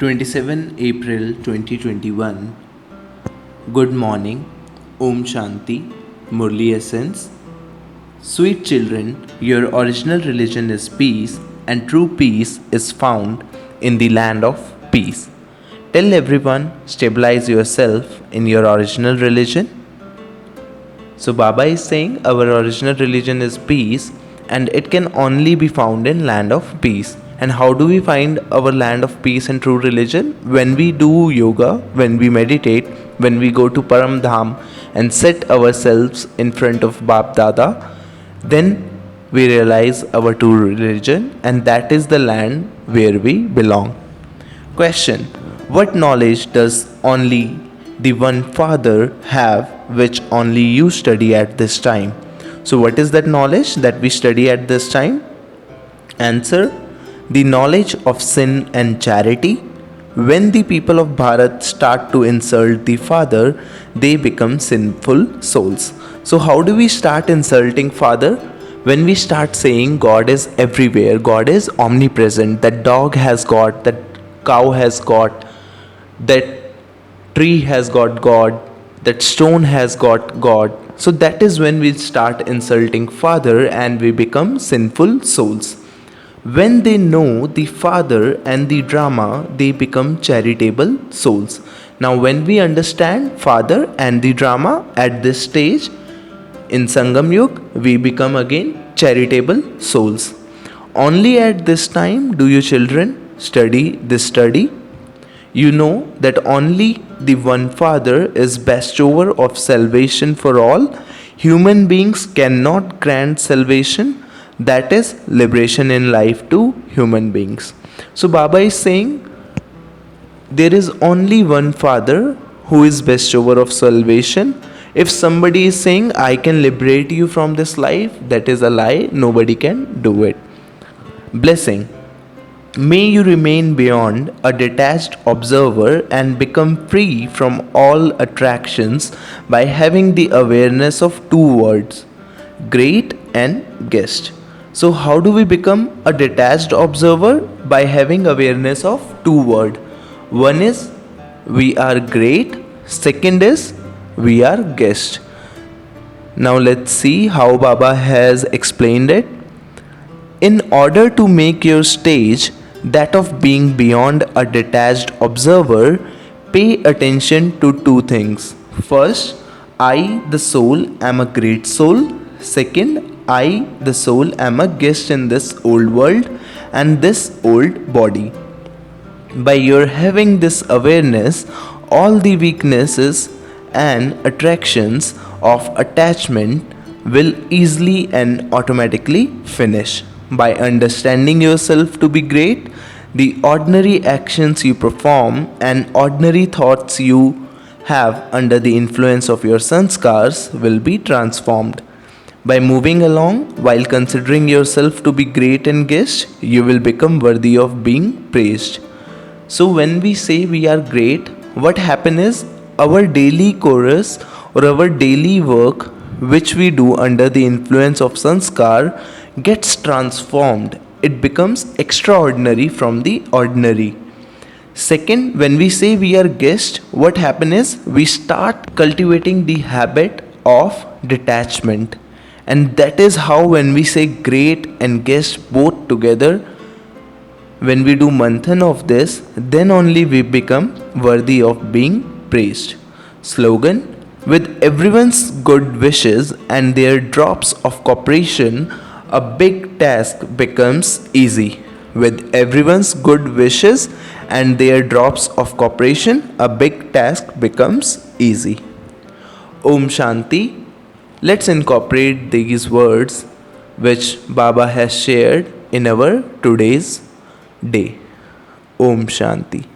27 April 2021. Good morning. Om Shanti. Murli Essence. Sweet children, your original religion is peace, and true peace is found in the land of peace. Tell everyone, stabilize yourself in your original religion. So Baba is saying our original religion is peace, and it can only be found in land of peace. And how do we find our land of peace and true religion? When we do yoga, when we meditate, when we go to Param Dham and set ourselves in front of Bap Dada, then we realize our true religion, and that is the land where we belong. Question: what knowledge does only the one Father have, which only you study at this time? So, what is that knowledge that we study at this time? Answer: the knowledge of sin and charity. When the people of Bharat start to insult the Father, they become sinful souls. So, how do we start insulting Father? When we start saying God is everywhere, God is omnipresent, that dog has got, that cow has got, that tree has got God, that stone has got God. So that is when we start insulting Father and we become sinful souls. When they know the Father and the drama, they become charitable souls. Now, when we understand Father and the drama at this stage, in Sangam Yug, we become again charitable souls. Only at this time do you children study this study. You know that only the one Father is bestower of salvation for all. Human beings cannot grant salvation, that is liberation in life to human beings. So Baba is saying there is only one Father who is bestower of salvation. If somebody is saying I can liberate you from this life, that is a lie. Nobody can do it. Blessing: may you remain beyond a detached observer and become free from all attractions by having the awareness of two words, great and guest. So how do we become a detached observer? By having awareness of two words. One is we are great, second is we are guest. Now let's see how Baba has explained it. In order to make your stage that of being beyond a detached observer, pay attention to two things. First, I, the soul, am a great soul. Second, I, the soul, am a guest in this old world and this old body. By your having this awareness, all the weaknesses and attractions of attachment will easily and automatically finish. By understanding yourself to be great, the ordinary actions you perform and ordinary thoughts you have under the influence of your sanskars will be transformed. By moving along while considering yourself to be great and guest, you will become worthy of being praised. So when we say we are great, what happens is our daily chorus or our daily work which we do under the influence of sanskar gets transformed. It becomes extraordinary from the ordinary. Second, when we say we are guest, what happens is we start cultivating the habit of detachment. And that is how when we say great and guest both together, when we do manthan of this, then only we become worthy of being praised. Slogan: with everyone's good wishes and their drops of cooperation, a big task becomes easy. With everyone's good wishes and their drops of cooperation, a big task becomes easy. Om Shanti. Let's incorporate these words which Baba has shared in our today's day. Om Shanti.